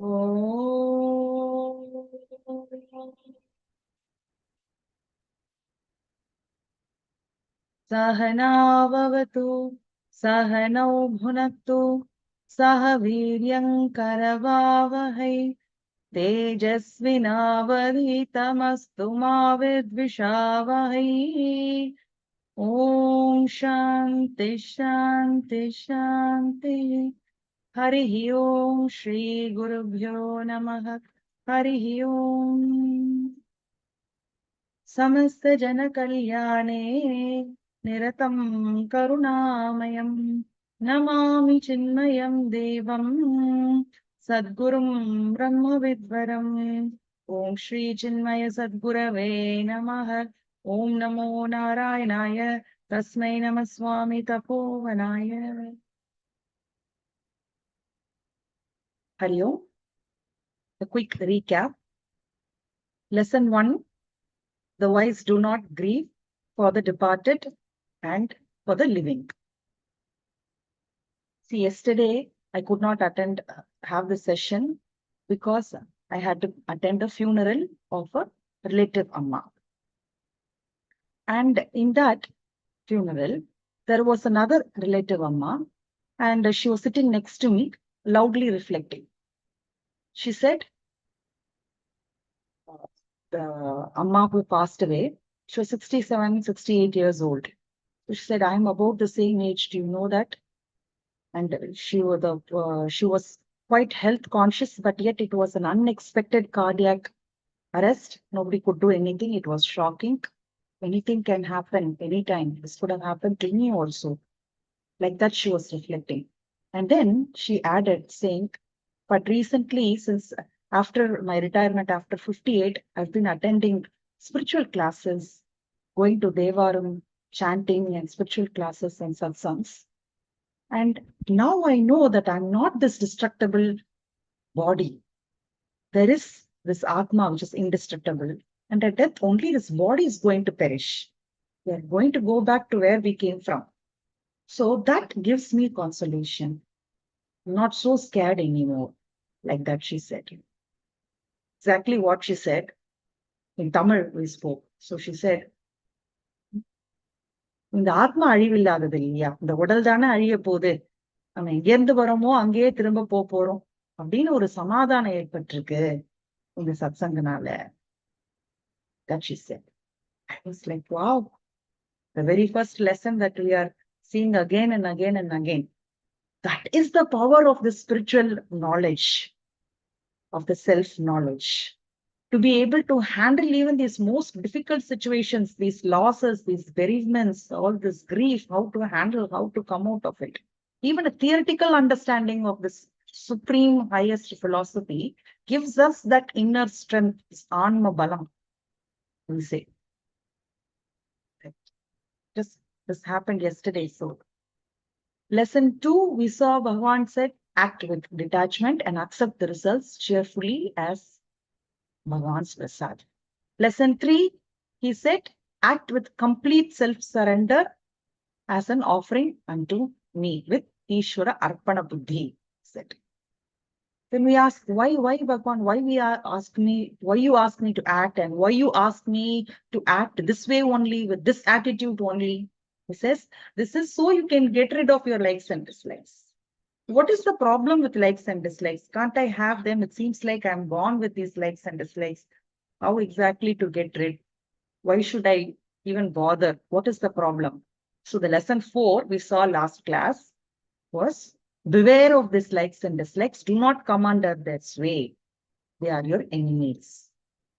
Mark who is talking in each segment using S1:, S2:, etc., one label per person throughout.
S1: Om Sahana Vavatu Sahanau Bhunaktu Saha Viryam Karavavahai Tejasvinavadhitamastu ma vidvishavahai. Om Shanti Shanti Shanti. Harihi Om Shri Gurubhyo Namaha. Harihi Om. Samasta Jana Kalyane Niratam Karunamayam Namami Chinmayam Devam Sadgurum Brahma Vidvaram. Om Shri Chinmaya Sadgurave Namaha. Om Namo Narayanaya Tasmai Namah Swami Tapovanaya. Hari Om. A quick recap. Lesson 1. The wise do not grieve for the departed and for the living. See, yesterday I could not have the session because I had to attend a funeral of a relative Amma. And in that funeral, there was another relative Amma, and she was sitting next to me, loudly reflecting. She said, the Amma who passed away, she was 67, 68 years old. So she said, I'm about the same age. Do you know that? And she was quite health conscious, but yet it was an unexpected cardiac arrest. Nobody could do anything. It was shocking. Anything can happen anytime. This could have happened to me also. Like that, she was reflecting. And then she added, saying, but recently, since after my retirement, after 58, I've been attending spiritual classes, going to Devaram, chanting and spiritual classes and satsangs. And now I know that I'm not this destructible body. There is this Atma, which is indestructible. And at death, only this body is going to perish. We are going to go back to where we came from. So that gives me consolation. I'm not so scared anymore. Like that, she said. Exactly what she said. In Tamil, we spoke. So she said, இந்த ஆத்மா அழிவில்லாதது இல்லையா, இந்த உடல் தானே அழிய போகுது, நம்ம எங்கேருந்து வரோமோ அங்கேயே திரும்ப போறோம் அப்படின்னு ஒரு சமாதானம் ஏற்பட்டிருக்கு இந்த சத்சங்கனால. That she said. I was like, wow, the very first lesson that we are seeing again and again and again. That is the power of the spiritual knowledge, of the self-knowledge. To be able to handle even these most difficult situations, these losses, these bereavements, all this grief, how to handle, how to come out of it. Even a theoretical understanding of this supreme highest philosophy gives us that inner strength, this anma balam, we say. Just this happened yesterday. So lesson 2, we saw Bhagavan said, act with detachment and accept the results cheerfully as Bhagavan's prasad. Lesson 3, he said, act with complete self-surrender as an offering unto me with Ishvara Arpana Buddhi, said. Then we ask, why Bhagavan, why you ask me to act, and why you ask me to act this way only, with this attitude only? He says, this is so you can get rid of your likes and dislikes. What is the problem with likes and dislikes? Can't I have them? It seems like I'm born with these likes and dislikes. How exactly to get rid? Why should I even bother? What is the problem? So the lesson 4 we saw last class was, beware of these likes and dislikes. Do not come under their sway. They are your enemies.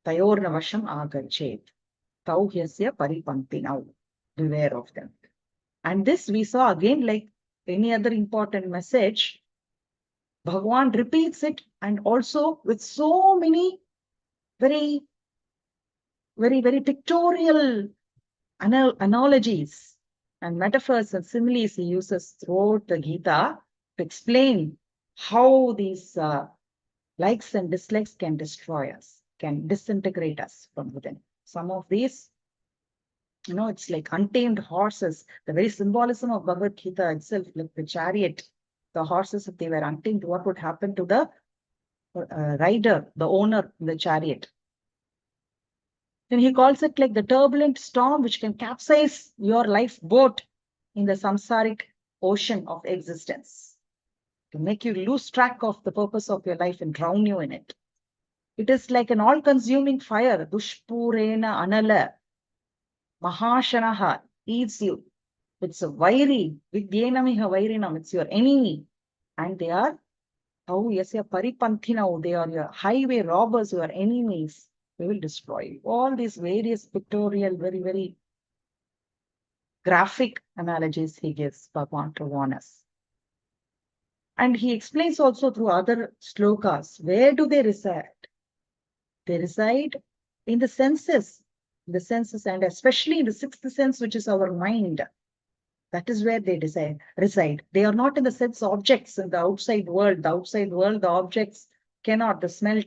S1: Tayornavasham agachet. Tauhyasya paripantinau. Beware of them. And this we saw again, like any other important message, Bhagavan repeats it, and also with so many very pictorial analogies and metaphors and similes he uses throughout the Gita to explain how these likes and dislikes can destroy us, can disintegrate us from within. Some of these, it's like untamed horses. The very symbolism of Bhagavad Gita itself, like the chariot, the horses, if they were untamed, what would happen to the rider, the owner in the chariot. Then he calls it like the turbulent storm which can capsize your lifeboat in the samsaric ocean of existence, to make you lose track of the purpose of your life and drown you in it. It is like an all-consuming fire. Dushpurena anala mahashanaha eats you. It's a vairi. Vidyenamiha vairinam. It's your enemy. And they are, oh yes, paripanthina. They are your highway robbers, your enemies. They will destroy you. All these various pictorial, very, very graphic analogies he gives Bhagavan to warn us. And he explains also through other slokas, where do they reside? They reside in the senses, and especially in the sixth sense, which is our mind. That is where they reside. They are not in the sense objects in the outside world. The outside world, the objects cannot, the smell,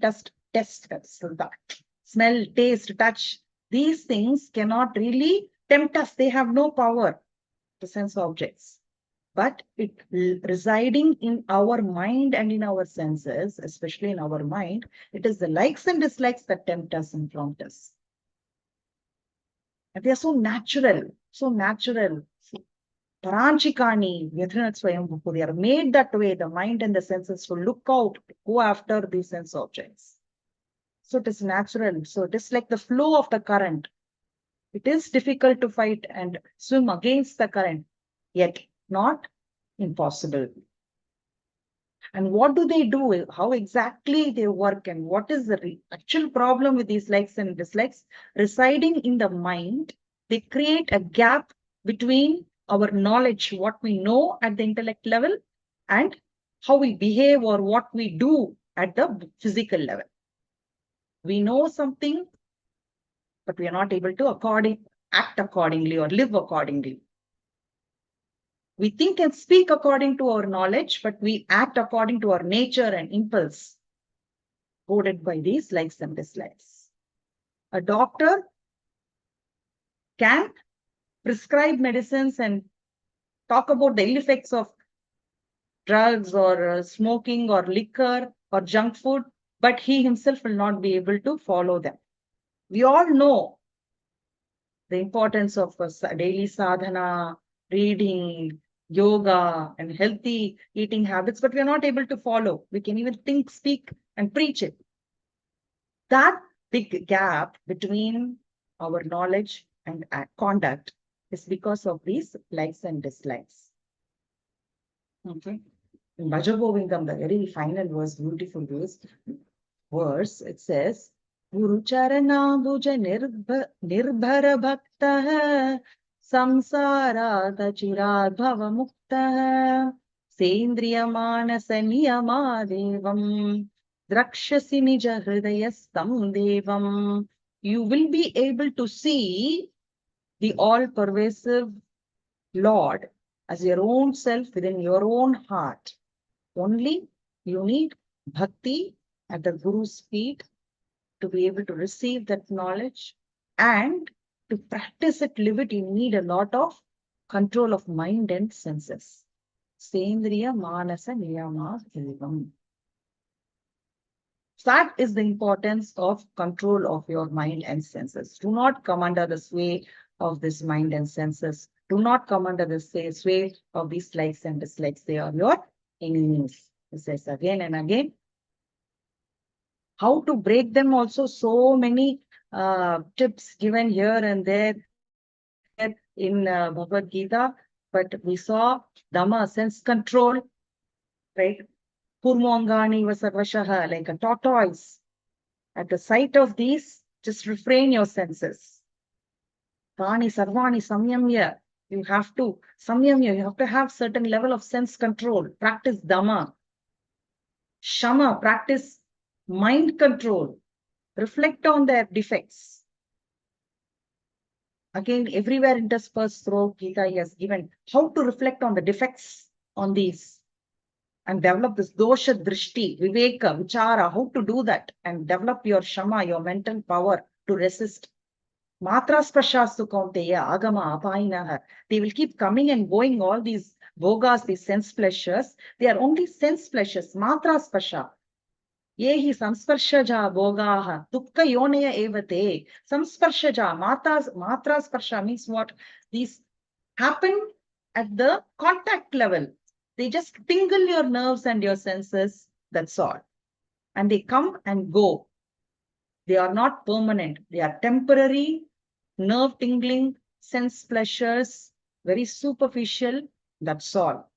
S1: smell, taste, touch, these things cannot really tempt us. They have no power, the sense objects. But it residing in our mind and in our senses, especially in our mind, it is the likes and dislikes that tempt us and prompt us. And they are so natural, so natural. Paranchikani, they are made that way, the mind and the senses, to look out, go after these sense objects. So it is natural. So it is like the flow of the current. It is difficult to fight and swim against the current, yet not impossible. And what do they do? How exactly they work, and what is the actual problem with these likes and dislikes? Residing in the mind, they create a gap between our knowledge, what we know at the intellect level, and how we behave or what we do at the physical level. We know something, but we are not able to act accordingly or live accordingly. We think and speak according to our knowledge, but we act according to our nature and impulse, goaded by these likes and dislikes. A doctor can prescribe medicines and talk about the ill effects of drugs or smoking or liquor or junk food, but he himself will not be able to follow them. We all know the importance of daily sadhana, reading, yoga, and healthy eating habits, but we are not able to follow. We can even think, speak, and preach it. That big gap between our knowledge and conduct is because of these likes and dislikes. Okay. In Bhajagovindam, the very final verse, beautiful verse, it says, Guru Charana Bhuja Nirbhara Bhaktaha Samsarata Chirad Bhava Muktaha Sendriya Manasa Niyama Devam Drakshasi Nija Hridayastam Devam. You will be able to see the all-pervasive Lord as your own self within your own heart. Only you need bhakti at the Guru's feet to be able to receive that knowledge, and to practice it, live it, you need a lot of control of mind and senses. Sendriya Manasa Niyama Devam. That is the importance of control of your mind and senses. Do not come under the sway of this mind and senses. Do not come under the sway of these likes and dislikes. They are your enemies. He says again and again. How to break them also, so many tips given here and there in Bhagavad Gita. But we saw Dhamma, sense control, right? Kurmongani vasarvashaha, like a tortoise. At the sight of these, just refrain your senses. Tani sarvani samyamya. You have to samyamya. You have to have certain level of sense control. Practice Dhamma. Shama, practice mind control. Reflect on their defects. Again, everywhere interspersed through Gita, he has given how to reflect on the defects on these and develop this dosha drishti, viveka, vichara, how to do that and develop your shama, your mental power to resist. Matra spashastu kaunteya, agama, apainaha. They will keep coming and going, all these bhogas, these sense pleasures. They are only sense pleasures, matra spasha. Yehi samsparshaja bhogaha dukkha yonaya evate. Samsparshaja, matra sparsha means what? These happen at the contact level. They just tingle your nerves and your senses. That's all. And they come and go. They are not permanent. They are temporary, nerve tingling, sense pleasures, very superficial. That's all.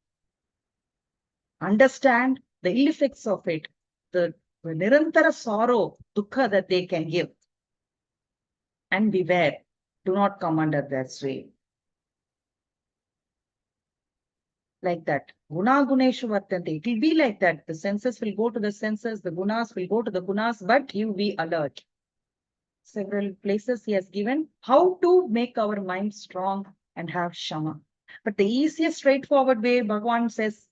S1: Understand the ill effects of it, the nirantara sorrow, dukkha that they can give. And beware, do not come under their sway. Like that. Guna guneshu vartante. It will be like that. The senses will go to the senses, the gunas will go to the gunas, but you be alert. Several places he has given how to make our mind strong and have shama. But the easiest, straightforward way, Bhagavan says,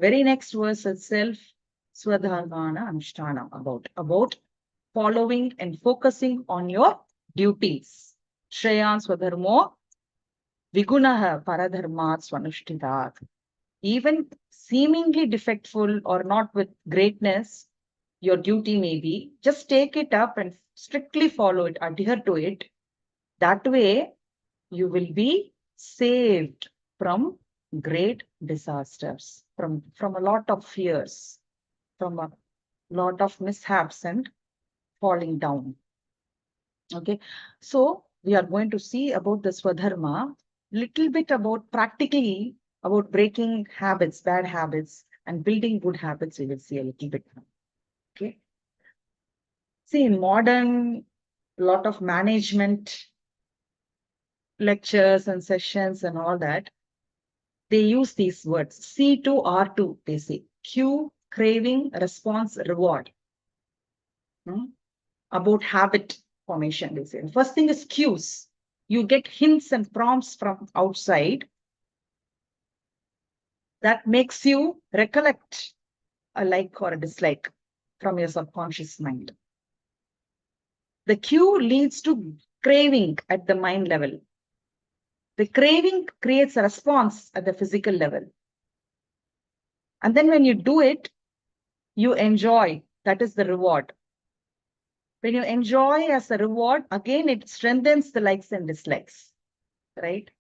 S1: very next verse itself, Swadharmana Anushtana, about following and focusing on your duties. Shreyan Swadharmo Vigunaha Paradharmat Swanushthitat. Even seemingly defectful or not with greatness, your duty may be, just take it up and strictly follow it, adhere to it. That way, you will be saved from great disasters, from a lot of fears, from a lot of mishaps and falling down. Okay, so we are going to see about the Swadharma, little bit about practically about breaking habits, bad habits, and building good habits. We will see a little bit. Okay. See, in modern, lot of management lectures and sessions and all that, they use these words. C2R2, they say. Cue, craving, response, reward. About habit formation, they say. The first thing is cues. You get hints and prompts from outside that makes you recollect a like or a dislike from your subconscious mind. The cue leads to craving at the mind level. The craving creates a response at the physical level. And then when you do it, you enjoy. That is the reward. When you enjoy as a reward, again, it strengthens the likes and dislikes, right?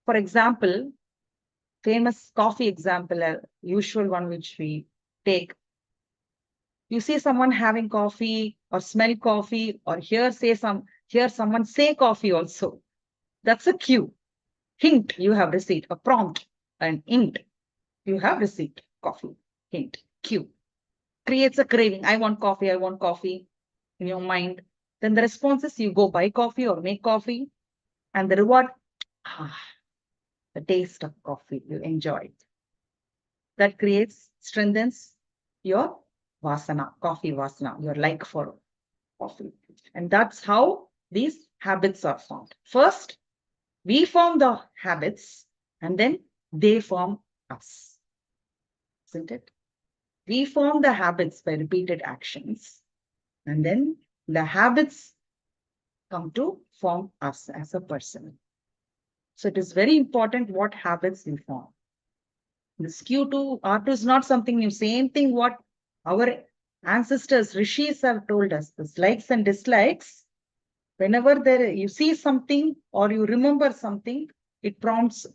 S1: For example, famous coffee example, a usual one which we take. You see someone having coffee or smell coffee or hear someone say coffee also. That's a cue. Hint you have received, a prompt, an hint you have received coffee. Hint, cue. Creates a craving. I want coffee in your mind. Then the response is you go buy coffee or make coffee. And the reward, the taste of coffee, you enjoy it. That strengthens your vasana, coffee vasana, your like for coffee. And that's how these habits are formed. First, we form the habits and then they form us. Isn't it? We form the habits by repeated actions and then the habits come to form us as a person. So it is very important what habits we form. This Q2R2 is not something new. Same thing what our ancestors, rishis have told us. The likes and dislikes, whenever you see something or you remember something, it prompts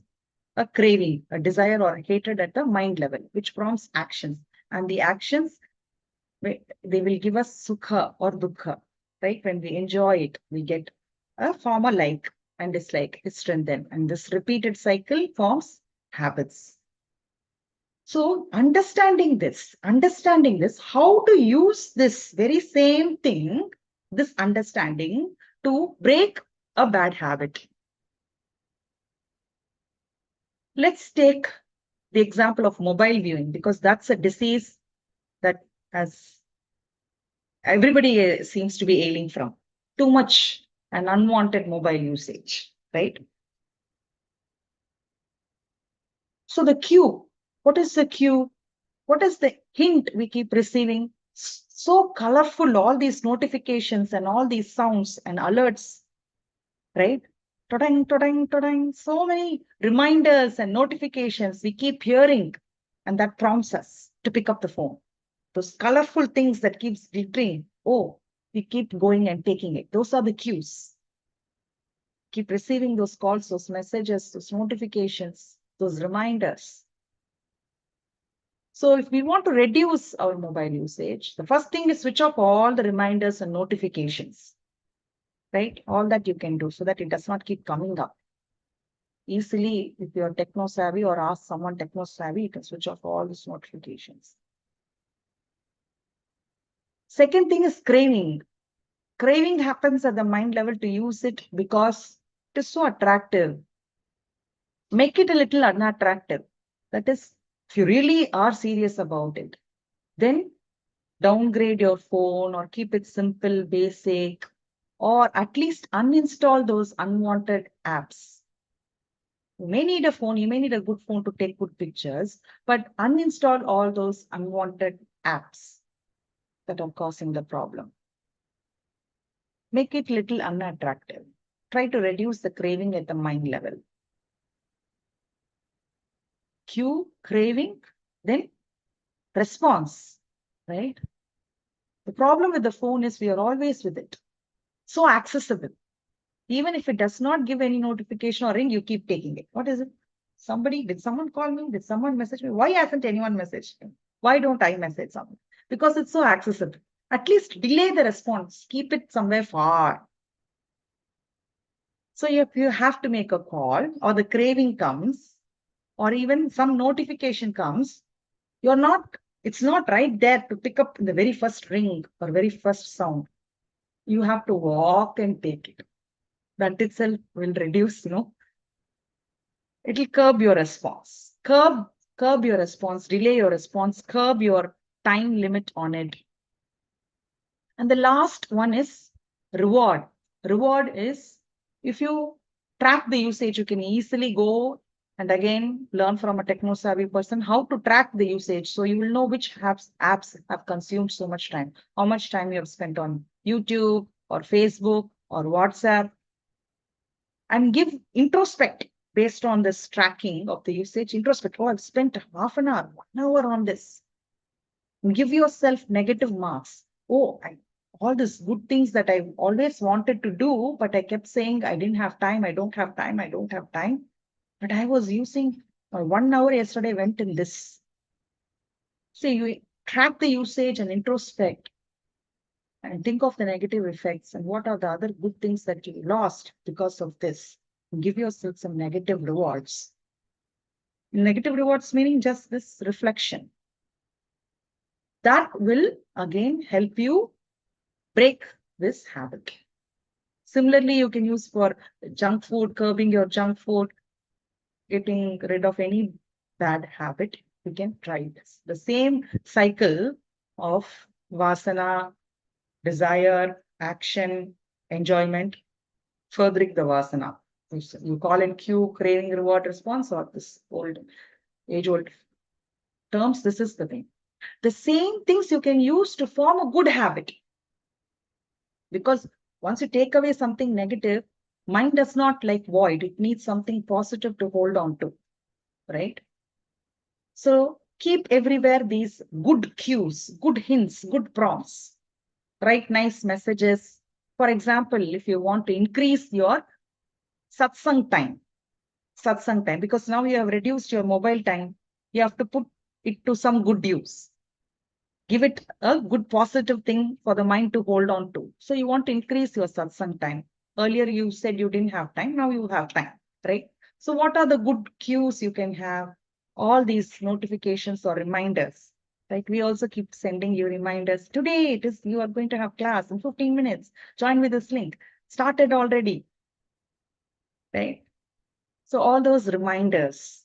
S1: a craving, a desire or a hatred at the mind level, which prompts actions. And the actions, they will give us sukha or dukkha, right? When we enjoy it, we get a form of like and dislike, is strengthened. And this repeated cycle forms habits. So understanding this, how to use this very same thing, this understanding to break a bad habit. Let's take the example of mobile viewing because that's a disease that has everybody seems to be ailing from. Too much and unwanted mobile usage, right? So the cue, what is the cue? What is the hint we keep receiving? So colorful, all these notifications and all these sounds and alerts, right? Todang, todang, todang. So many reminders and notifications we keep hearing, and that prompts us to pick up the phone. those colorful things that keeps glittering. Oh, we keep going and taking it. Those are the cues. Keep receiving those calls, those messages, those notifications, those reminders. So if we want to reduce our mobile usage, the first thing is switch off all the reminders and notifications, right? All that you can do so that it does not keep coming up. Easily, if you're techno savvy or ask someone techno savvy, you can switch off all these notifications. Second thing is craving. Craving happens at the mind level to use it because it is so attractive. Make it a little unattractive. That is, if you really are serious about it, then downgrade your phone or keep it simple, basic, or at least uninstall those unwanted apps. You may need a phone, you may need a good phone to take good pictures, but uninstall all those unwanted apps that are causing the problem. Make it little unattractive. Try to reduce the craving at the mind level. Cue, craving, then response, right? The problem with the phone is we are always with it. So accessible. Even if it does not give any notification or ring, you keep taking it. What is it? Did someone call me? Did someone message me? Why hasn't anyone messaged me? Why don't I message someone? Because it's so accessible. At least delay the response. Keep it somewhere far. So if you have to make a call or the craving comes or even some notification comes, it's not right there to pick up the very first ring or very first sound. You have to walk and take it. That itself will reduce, it'll curb your response. Curb your response, delay your response, curb your time limit on it. And the last one is reward. Reward is if you track the usage, you can easily go and again learn from a techno-savvy person how to track the usage. So you will know which apps have consumed so much time, how much time you have spent on YouTube or Facebook or WhatsApp, and give introspect based on this tracking of the usage. Introspect, oh, I've spent half an hour, 1 hour on this. And give yourself negative marks. Oh, all these good things that I always wanted to do, but I kept saying I didn't have time, I don't have time, I don't have time. But I was using 1 hour yesterday went in this. So you track the usage and introspect and think of the negative effects and what are the other good things that you lost because of this. Give yourself some negative rewards. Negative rewards meaning just this reflection. That will again help you break this habit. Similarly, you can use for junk food, curbing your junk food, getting rid of any bad habit. You can try this. The same cycle of vasana, desire, action, enjoyment, furthering the vasana. You call it cue, craving, reward, response, or this age-old terms. This is the thing. The same things you can use to form a good habit. Because once you take away something negative, mind does not like void. It needs something positive to hold on to, right? So keep everywhere these good cues, good hints, good prompts. Write nice messages. For example, if you want to increase your satsang time, because now you have reduced your mobile time, you have to put it to some good use. Give it a good positive thing for the mind to hold on to. So you want to increase your satsang time. Earlier you said you didn't have time, now you have time, right? So what are the good cues you can have? All these notifications or reminders, right? We also keep sending you reminders. Today you are going to have class in 15 minutes. Join with this link. Started already, right? So all those reminders.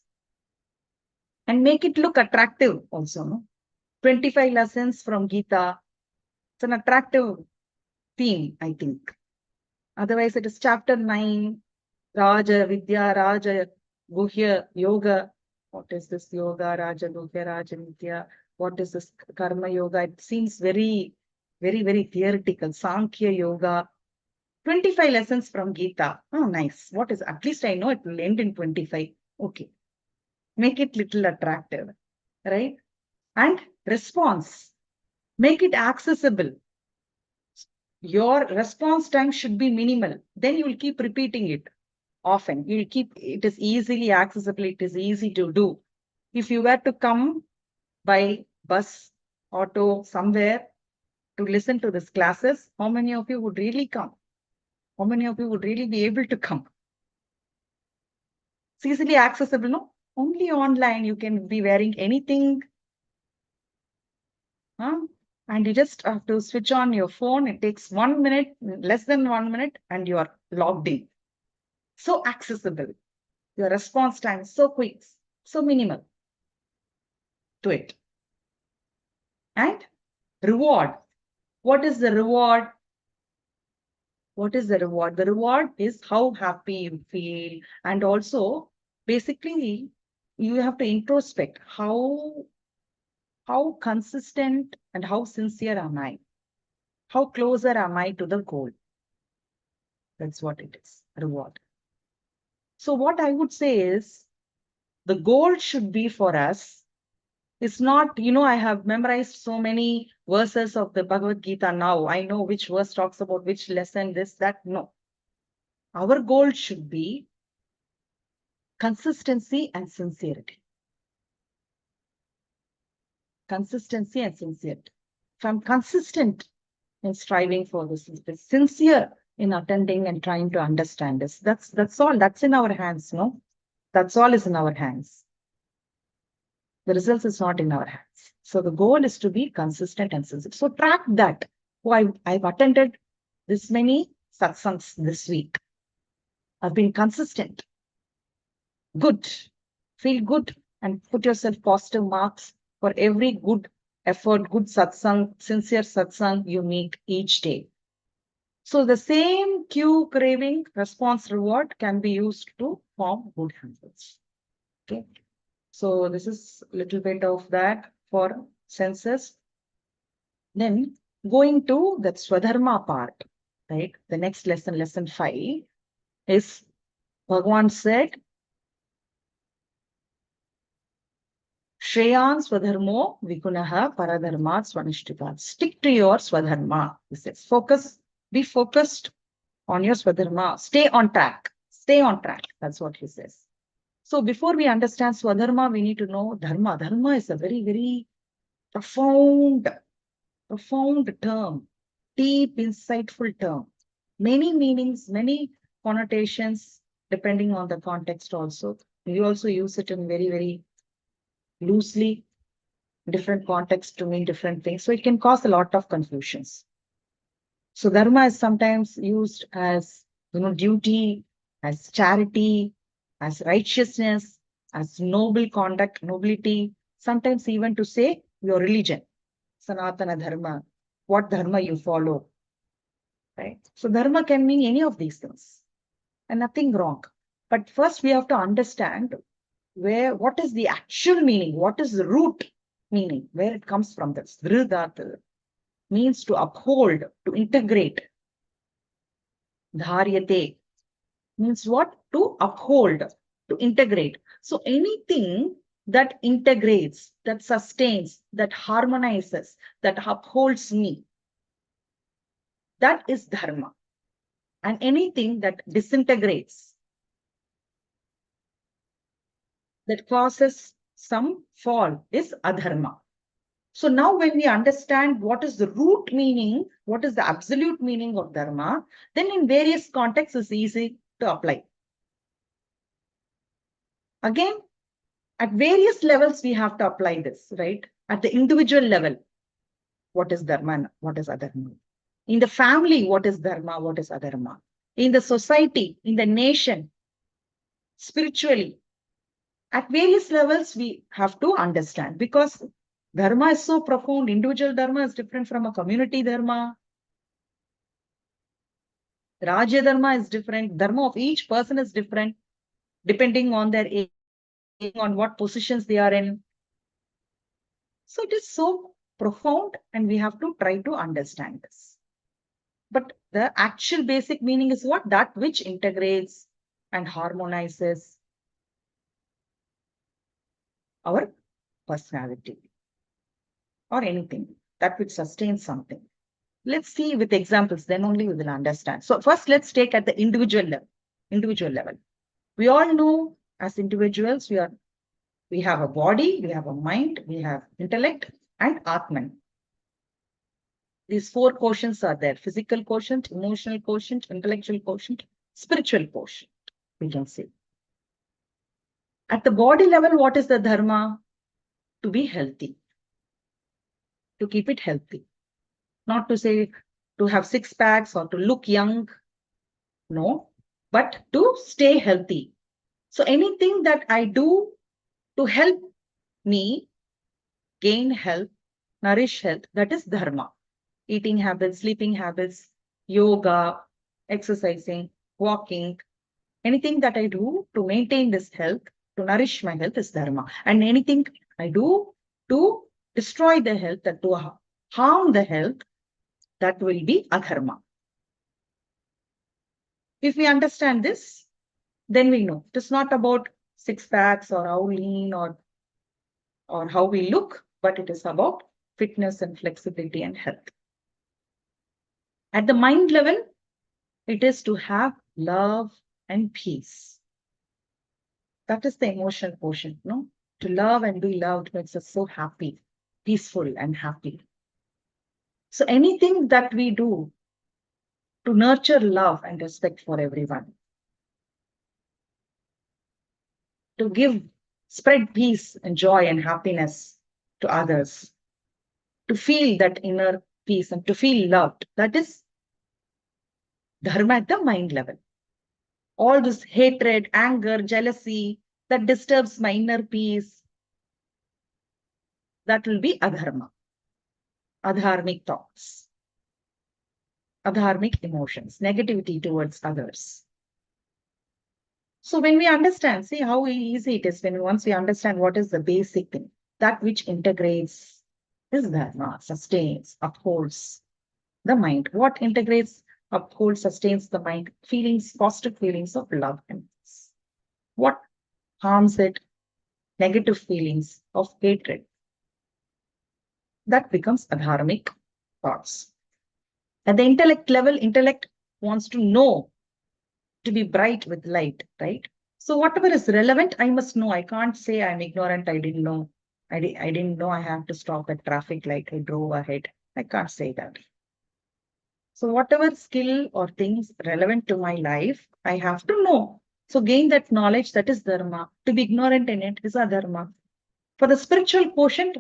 S1: And make it look attractive also, no? 25 lessons from Gita. It's an attractive theme, I think. Otherwise, it is chapter 9, Raja, Vidya, Raja, Guhya, Yoga. What is this Yoga, Raja, Guhya, Raja, Vidya? What is this Karma Yoga? It seems very, very, very theoretical. Sankhya Yoga. 25 lessons from Gita. Oh, nice. What is, at least I know it will end in 25. Okay. Make it little attractive, right? And response. Make it accessible. Your response time should be minimal. Then you will keep repeating it often. You will keep, it is easily accessible. It is easy to do. If you were to come by bus, auto, somewhere to listen to these classes, how many of you would really come? How many of you would really be able to come? It's easily accessible, no? Only online, you can be wearing anything. Huh? And you just have to switch on your phone. It takes 1 minute, less than 1 minute, and you are logged in. So accessible. Your response time is so quick, so minimal to it. And reward. What is the reward? What is the reward? The reward is how happy you feel. And also, basically, you have to introspect how consistent and how sincere am I? How closer am I to the goal? That's what it is, reward. So what I would say is, the goal should be for us. It's not, I have memorized so many verses of the Bhagavad Gita now. I know which verse talks about which lesson, this, that. No. Our goal should be consistency and sincerity. Consistency and sincerity. If I'm consistent in striving for this, sincere in attending and trying to understand this, that's all. That's in our hands, no? That's all is in our hands. The results is not in our hands. So the goal is to be consistent and sincere. So track that. Oh, I've attended this many satsangs this week. I've been consistent. Good. Feel good and put yourself positive marks for every good effort, good satsang, sincere satsang you meet each day. So the same cue, craving, response, reward can be used to form good habits. Okay. So this is a little bit of that for senses. Then going to the Swadharma part, right? The next lesson, lesson 5, is Bhagavan said, Shreyan Swadharmo Vikunaha Paradharmat Swanishtikat. Stick to your Swadharma. He says, be focused on your Swadharma. Stay on track. Stay on track. That's what he says. So before we understand Swadharma, we need to know Dharma. Dharma is a very, very profound term, deep, insightful term. Many meanings, many connotations, depending on the context also. We also use it in very, very loosely, different contexts to mean different things. So it can cause a lot of confusions. So dharma is sometimes used as, duty, as charity, as righteousness, as noble conduct, nobility, sometimes even to say your religion, Sanatana Dharma, what dharma you follow, right? So dharma can mean any of these things and nothing wrong. But first we have to understand what is the actual meaning, what is the root meaning, where it comes from. This Dhridhatu means to uphold, to integrate. Dharyate means what? To uphold, to integrate. So anything that integrates, that sustains, that harmonizes, that upholds me, that is dharma. And anything that disintegrates, that causes some fall, is adharma. So now when we understand what is the root meaning, what is the absolute meaning of dharma, then in various contexts it's easy to apply. Again, at various levels we have to apply this, right? At the individual level, what is dharma and what is adharma? In the family, what is dharma, what is adharma? In the society, in the nation, spiritually, at various levels we have to understand, because dharma is so profound. Individual dharma is different from a community dharma. Rajya dharma is different. Dharma of each person is different, depending on their age, on what positions they are in. So it is so profound and we have to try to understand this. But the actual basic meaning is what? That which integrates and harmonizes our personality or anything. that which sustains something. Let's see with examples, then only we will understand. So first, let's take at the individual level. Individual level. We all know as individuals, we have a body, we have a mind, we have intellect and Atman. These four quotients are there: physical quotient, emotional quotient, intellectual quotient, spiritual quotient, we can say. At the body level, what is the dharma? To be healthy, to keep it healthy. Not to say to have six packs or to look young, no, but to stay healthy. So anything that I do to help me gain health, nourish health, that is dharma. Eating habits, sleeping habits, yoga, exercising, walking, anything that I do to maintain this health, to nourish my health is dharma. And anything I do to destroy the health, that to harm the health, that will be adharma. If we understand this, then we know it is not about six packs or how lean or how we look, but it is about fitness and flexibility and health. At the mind level, it is to have love and peace. That is the emotional quotient, no? To love and be loved makes us so happy, peaceful and happy. So anything that we do to nurture love and respect for everyone, to spread peace and joy and happiness to others, to feel that inner peace and to feel loved, that is dharma at the mind level. All this hatred, anger, jealousy that disturbs my inner peace, that will be adharma. Adharmic thoughts, adharmic emotions, negativity towards others. So when we understand, see how easy it is once we understand what is the basic thing, that which integrates is dharma, sustains, upholds the mind. What integrates, upholds, sustains the mind? Feelings, positive feelings of love and peace. What harms it? Negative feelings of hatred. That becomes adharmic thoughts. At the intellect level, intellect wants to know, to be bright with light, right? So whatever is relevant, I must know. I can't say I'm ignorant, I didn't know. I didn't know I have to stop at traffic light, I drove ahead. I can't say that. So whatever skill or things relevant to my life, I have to know. So gain that knowledge, that is dharma. To be ignorant in it is adharma. For the spiritual quotient,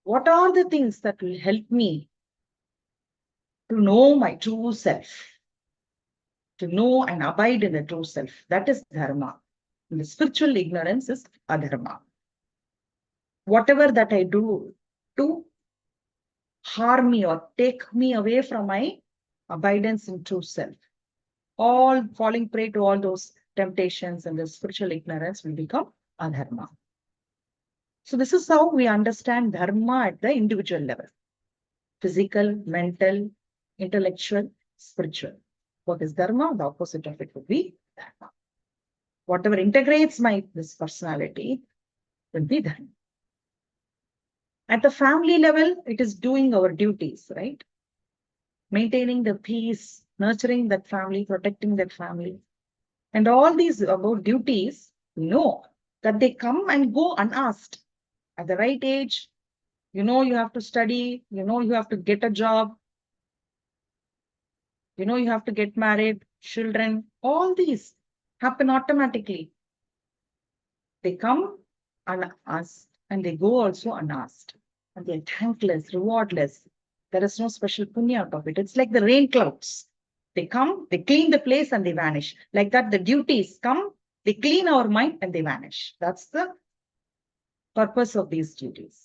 S1: what are the things that will help me to know my true self? To know and abide in the true self, that is dharma. And the spiritual ignorance is adharma. Whatever that I do to harm me or take me away from my abidance in true self, all falling prey to all those temptations and the spiritual ignorance will become adharma. So this is how we understand dharma at the individual level: physical, mental, intellectual, spiritual. What is dharma? The opposite of it would be dharma. Whatever integrates this personality will be dharma. At the family level, it is doing our duties, right? Maintaining the peace, nurturing that family, protecting that family. And all these about duties, know that they come and go unasked. At the right age, you have to study, you have to get a job, you have to get married, children, all these happen automatically. They come unasked and they go also unasked. And they're thankless, rewardless. There is no special punya out of it. It's like the rain clouds. They come, they clean the place and they vanish. Like that, the duties come, they clean our mind and they vanish. That's the purpose of these duties.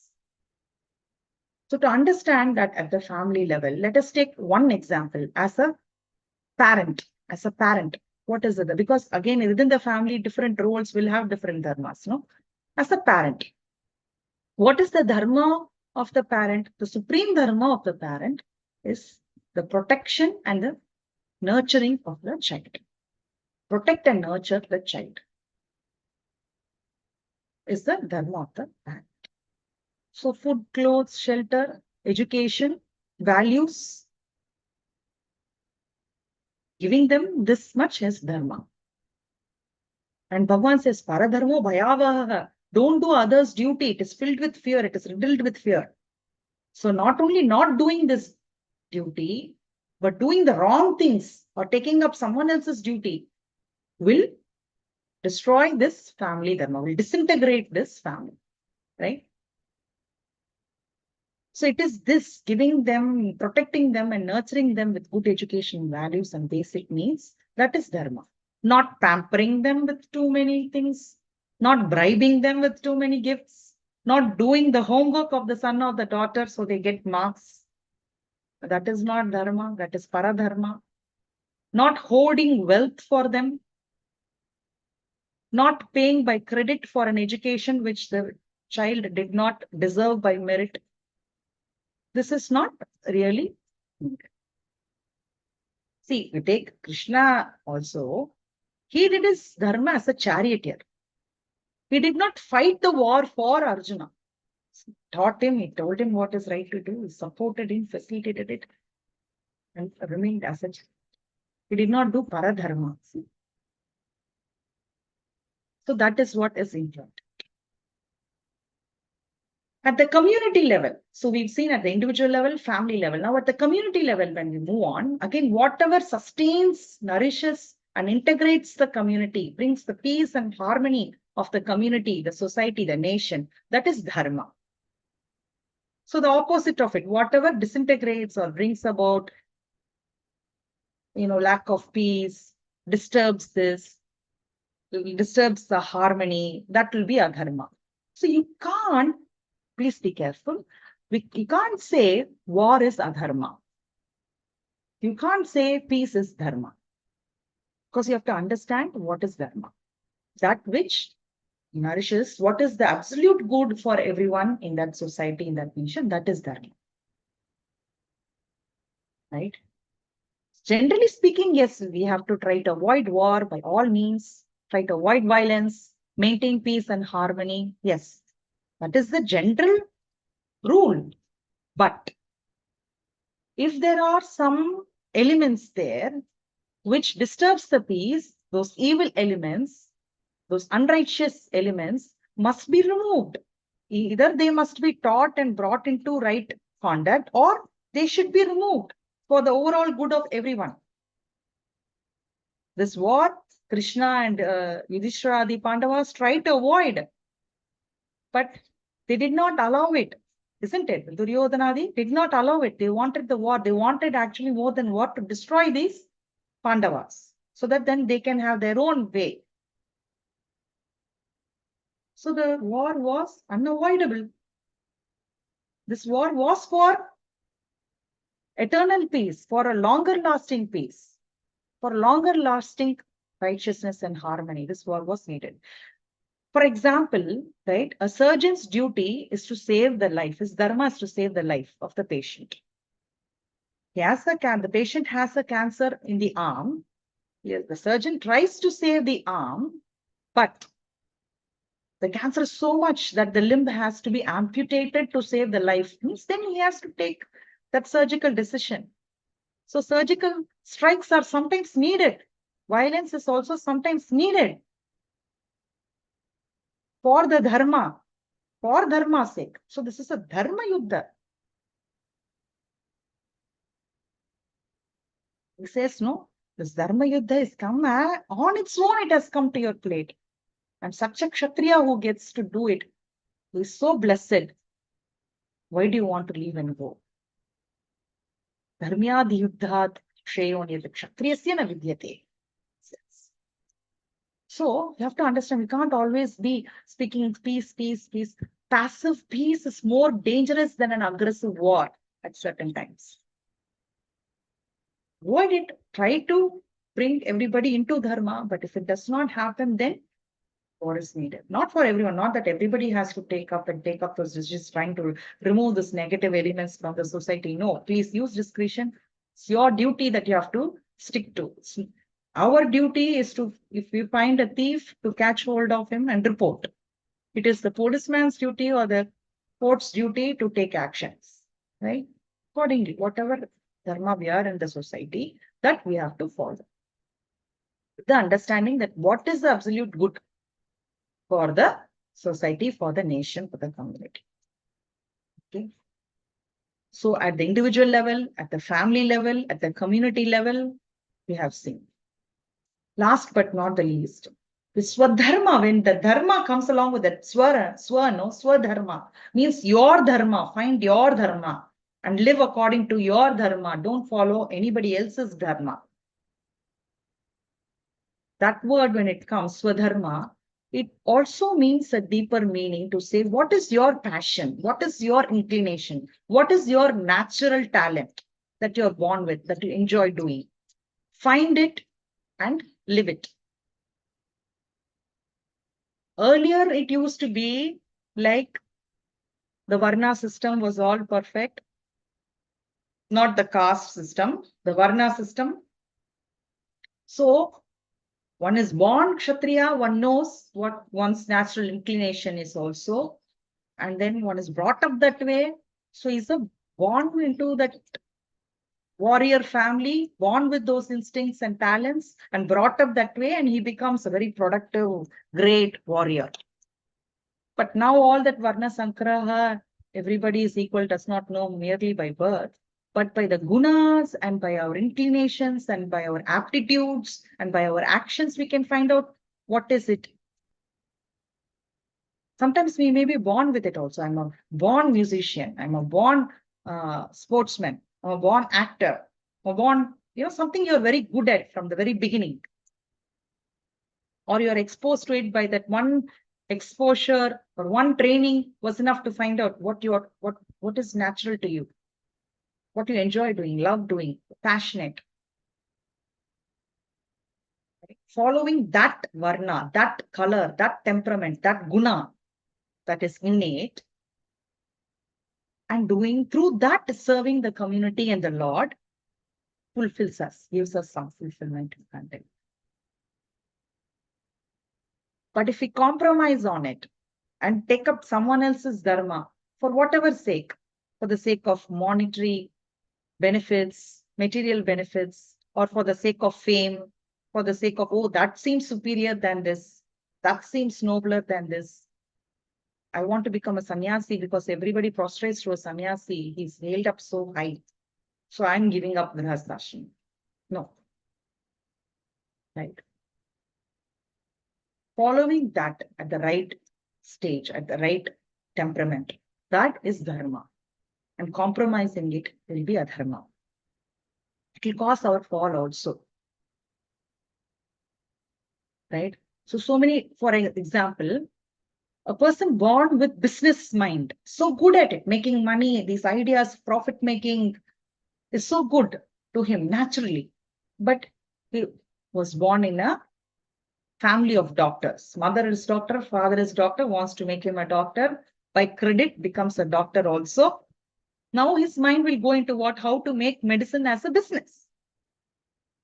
S1: So to understand that at the family level, let us take one example as a parent. As a parent, what is it? Because again, within the family, different roles will have different dharmas. No? As a parent, what is the dharma of the parent? The supreme dharma of the parent is the protection and the nurturing of the child. Protect and nurture the child is the dharma of the parent. So food, clothes, shelter education, values, giving them this much as dharma. And Bhagavan says, Paradharmo bhayavaha. Don't do others' duty. It is filled with fear. It is riddled with fear. So not only not doing this duty, but doing the wrong things or taking up someone else's duty will destroy this family dharma, will disintegrate this family, right? So it is this giving them, protecting them and nurturing them with good education values and basic needs. That is dharma. Not pampering them with too many things, not bribing them with too many gifts, not doing the homework of the son or the daughter so they get marks. That is not dharma, that is paradharma. Not hoarding wealth for them, not paying by credit for an education which the child did not deserve by merit. This is not really. See, we take Krishna also. He did his dharma as a charioteer. He did not fight the war for Arjuna. He taught him, he told him what is right to do, he supported him, facilitated it, and remained as such. He did not do paradharma. So that is what is important. At the community level, so we've seen at the individual level, family level. Now at the community level, when we move on, again, whatever sustains, nourishes, and integrates the community, brings the peace and harmony of the community, the society, the nation, that is dharma. So the opposite of it, whatever disintegrates or brings about, lack of peace, disturbs this, disturbs the harmony, that will be adharma. So you can't, please be careful, you can't say war is adharma. You can't say peace is dharma. Because you have to understand what is dharma. That which nourishes what is the absolute good for everyone in that society, in that nation, that is dharma. Right? Generally speaking, yes, we have to try to avoid war by all means, try to avoid violence, maintain peace and harmony. Yes, that is the general rule. But if there are some elements there which disturbs the peace, those evil elements, those unrighteous elements must be removed. Either they must be taught and brought into right conduct, or they should be removed for the overall good of everyone. This war, Krishna and Yudhishthira, the Pandavas tried to avoid, but they did not allow it, isn't it? Duryodhanadi did not allow it. They wanted the war. They wanted actually more than war to destroy these Pandavas, so that then they can have their own way. So the war was unavoidable. This war was for eternal peace, for a longer lasting peace, for longer lasting righteousness and harmony. This war was needed. For example, right, a surgeon's duty is to save the life. His dharma is to save the life of the patient. The patient has a cancer in the arm. Yes, the surgeon tries to save the arm, but the cancer is so much that the limb has to be amputated to save the life. Then he has to take that surgical decision. So surgical strikes are sometimes needed. Violence is also sometimes needed for the dharma, for dharma's sake. So this is a dharma yuddha. He says, no, this dharma yuddha is come on its own, it has come to your plate. And such a kshatriya who gets to do it, who is so blessed, why do you want to leave and go? Dharmyadi yuddhat shreyon yad kshatriyasya na vidyate. So you have to understand, we can't always be speaking peace, peace, peace. Passive peace is more dangerous than an aggressive war at certain times. Avoid it. Try to bring everybody into dharma, but if it does not happen, then war is needed. Not for everyone, not that everybody has to take up those decisions, trying to remove this negative elements from the society. No, please use discretion. It's your duty that you have to stick to. Our duty is to, if we find a thief, to catch hold of him and report. It is the policeman's duty or the court's duty to take actions. right? Accordingly, whatever dharma we are in the society, that we have to follow. The understanding that what is the absolute good for the society, for the nation, for the community. Okay. So at the individual level, at the family level, at the community level, we have seen. Last but not the least, the swadharma, when the dharma comes along with that swadharma, means your dharma, find your dharma and live according to your dharma. Don't follow anybody else's dharma. That word, when it comes, swadharma, it also means a deeper meaning to say, what is your passion? What is your inclination? What is your natural talent that you're born with, that you enjoy doing? Find it and live it. Earlier, it used to be like the Varna system was all perfect, not the caste system, the Varna system. So, one is born Kshatriya, one knows what one's natural inclination is also, and then one is brought up that way. So, he's born into that warrior family, born with those instincts and talents, and brought up that way, and he becomes a very productive, great warrior. But now all that Varna Sankraha, everybody is equal, does not know merely by birth, but by the gunas and by our inclinations and by our aptitudes and by our actions, we can find out what is it. Sometimes we may be born with it also. I'm a born musician. I'm a born sportsman. I'm a born actor. I'm a born, something you're very good at from the very beginning. Or you're exposed to it by that one exposure or one training was enough to find out what is natural to you, what you enjoy doing, love doing, passionate. Following that varna, that color, that temperament, that guna that is innate, and doing through that, serving the community and the Lord fulfills us, gives us some fulfillment and content. But if we compromise on it and take up someone else's dharma for whatever sake, for the sake of monetary benefits, material benefits, or for the sake of fame, for the sake of, oh, that seems superior than this, that seems nobler than this. I want to become a sannyasi because everybody prostrates to a sannyasi. He's hailed up so high. So I'm giving up grihasthashram. No. Right. Following that at the right stage, at the right temperament, that is dharma. And compromising it will be adharma. It will cause our fall also. Right? So many, for example, a person born with business mind, so good at it, making money, these ideas, profit making is so good to him naturally. But he was born in a family of doctors. Mother is doctor, father is doctor, wants to make him a doctor. By credit, becomes a doctor also. Now his mind will go into what? How to make medicine as a business.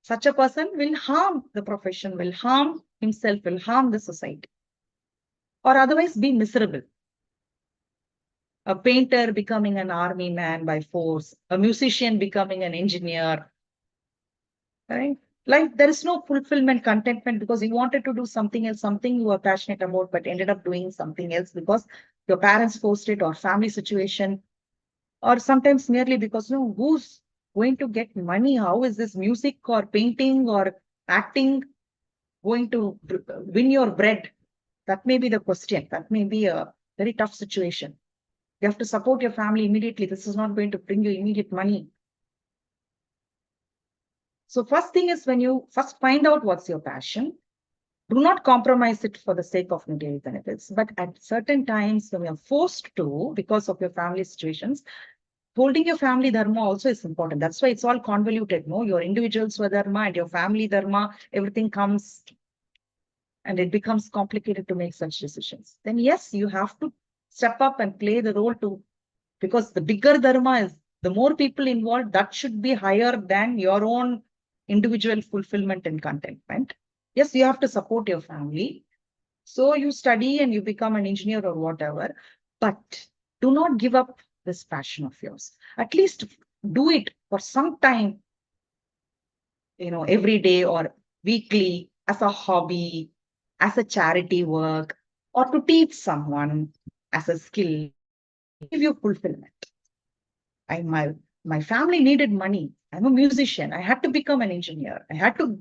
S1: Such a person will harm the profession, will harm himself, will harm the society. Or otherwise be miserable. A painter becoming an army man by force, a musician becoming an engineer. Right? Like there is no fulfillment, contentment because you wanted to do something else, something you were passionate about, but ended up doing something else because your parents forced it or family situation, or sometimes merely because who's going to get money? How is this music or painting or acting going to win your bread? That may be the question. That may be a very tough situation. You have to support your family immediately. This is not going to bring you immediate money. So first thing is when you first find out what's your passion, do not compromise it for the sake of material benefits. But at certain times when you're forced to, because of your family situations, holding your family dharma also is important. That's why it's all convoluted. No, your individual swadharma and your family dharma, everything comes and it becomes complicated to make such decisions. Then yes, you have to step up and play the role to, because the bigger dharma is, the more people involved, that should be higher than your own individual fulfillment and contentment. Yes, you have to support your family. So you study and you become an engineer or whatever, but do not give up this passion of yours. At least do it for some time, every day or weekly, as a hobby, as a charity work, or to teach someone as a skill, give you fulfillment. My family needed money. I'm a musician. I had to become an engineer. I had to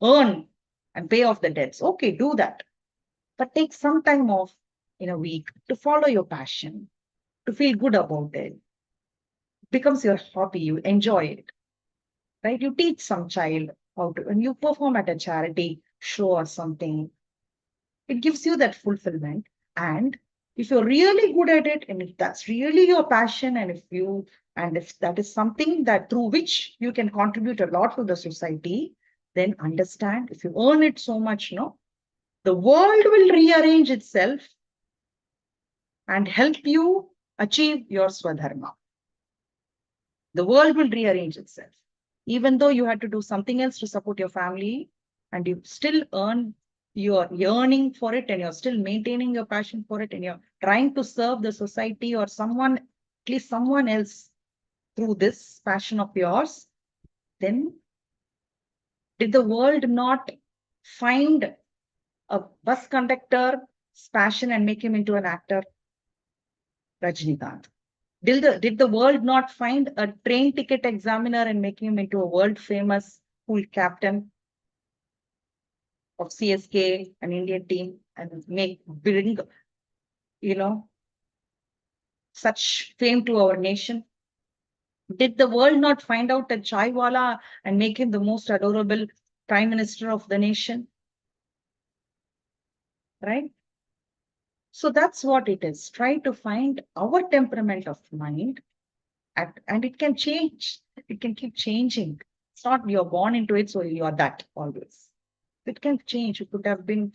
S1: earn and pay off the debts. Okay, do that. But take some time off in a week to follow your passion, to feel good about it. It becomes your hobby. You enjoy it, right? You teach some child how to, when you perform at a charity show or something, it gives you that fulfillment. And if you're really good at it, and if that's really your passion, and if that is something that through which you can contribute a lot to the society, then understand, if you earn it so much, the world will rearrange itself and help you achieve your swadharma. The world will rearrange itself. Even though you had to do something else to support your family, and you still you're yearning for it, and you're still maintaining your passion for it, and you're trying to serve the society or someone, at least someone else, through this passion of yours, then did the world not find a bus conductor's passion and make him into an actor? Rajnikant. Did the world not find a train ticket examiner and make him into a world famous pool captain of CSK, an Indian team, and bring, such fame to our nation? Did the world not find out a chaiwala and make him the most adorable prime minister of the nation? Right? So that's what it is. Try to find our temperament of mind, and it can change. It can keep changing. It's not you're born into it, so you're that always. It can change. It could have been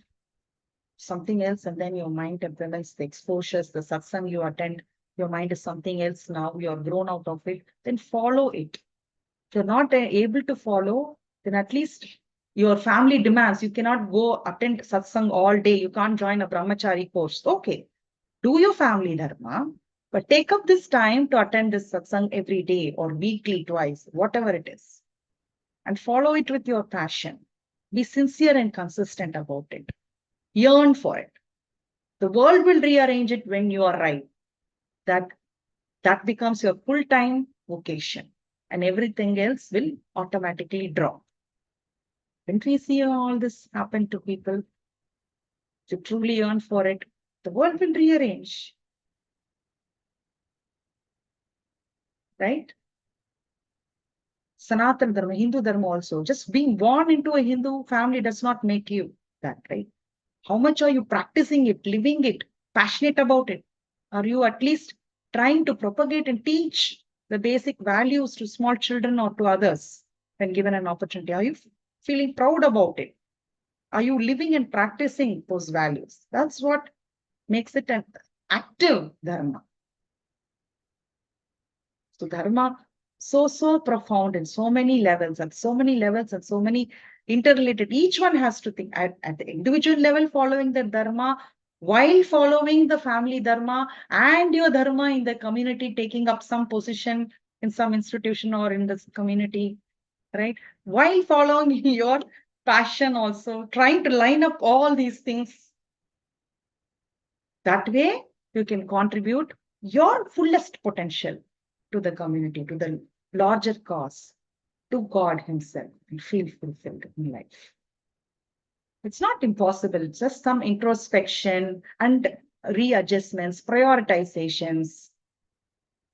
S1: something else, and then your mind temperaments, the exposures, the satsang you attend, your mind is something else now, you're grown out of it, then follow it. If you're not able to follow, then at least your family demands, you cannot go attend satsang all day, you can't join a brahmachari course. Okay, do your family dharma, but take up this time to attend this satsang every day or weekly twice, whatever it is, and follow it with your passion. Be sincere and consistent about it. Yearn for it. The world will rearrange it when you arrive. That becomes your full-time vocation, and everything else will automatically drop. When we see all this happen to people, to truly yearn for it, the world will rearrange. Right? Sanatana Dharma, Hindu Dharma also, just being born into a Hindu family does not make you that, right? How much are you practicing it, living it, passionate about it? Are you at least trying to propagate and teach the basic values to small children or to others when given an opportunity? Are you feeling proud about it? Are you living and practicing those values? That's what makes it an active dharma. So dharma, so profound in so many levels and so many interrelated. Each one has to think at the individual level, following the dharma, while following the family dharma and your dharma in the community, taking up some position in some institution or in this community, right? While following your passion also, trying to line up all these things. That way, you can contribute your fullest potential to the community, to the larger cause, to God Himself, and feel fulfilled in life. It's not impossible. It's just some introspection and readjustments, prioritizations,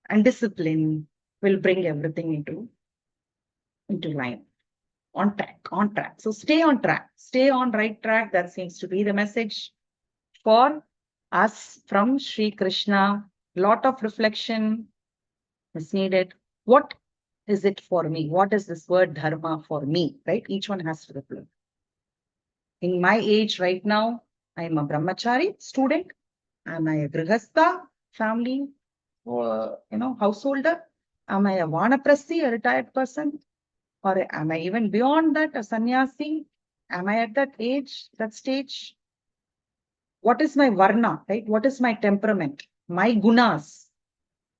S1: and discipline will bring everything into line. On track. So stay on track. Stay on right track. That seems to be the message for us from Sri Krishna. Lot of reflection is needed. What is it for me? What is this word dharma for me? Right? Each one has to reflect. In my age right now, I am a brahmachari student. Am I a grihastha family, householder? Am I a vanaprasthi, a retired person? Or am I even beyond that, a sannyasi? Am I at that age, that stage? What is my varna, right? What is my temperament? My gunas?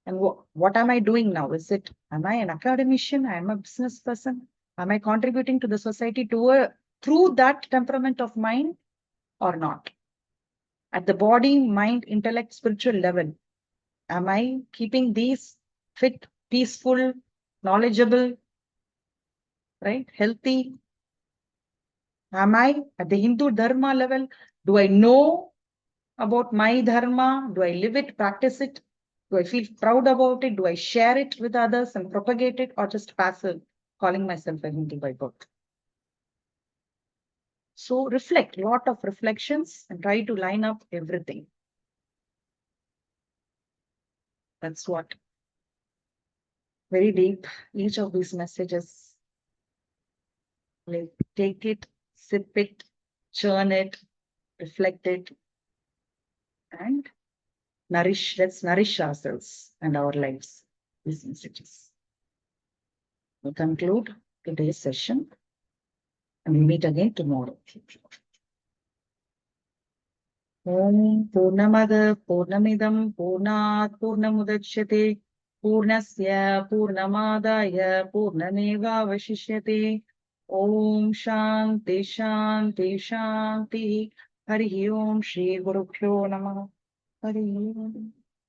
S1: And what am I doing now? Am I an academician? Am I a business person? Am I contributing to the society through that temperament of mine or not? At the body, mind, intellect, spiritual level, am I keeping these fit, peaceful, knowledgeable, right? Healthy? Am I at the Hindu Dharma level? Do I know about my Dharma? Do I live it, practice it? Do I feel proud about it? Do I share it with others and propagate it, or just passive, calling myself a Hindu by birth? So reflect, lot of reflections, and try to line up everything. That's what. Very deep, each of these messages. Like, take it, sip it, churn it, reflect it, and let's nourish ourselves and our lives. These messages. We conclude today's session and we meet again tomorrow. Om Purnamada Purnamidam Purnat Purnamudachyate Purnasya Purnamadaya Purnameva Vashishyate. Om Shanti Shanti Shanti. Hari Om Shri Guru Pyo Namah. Hari Om.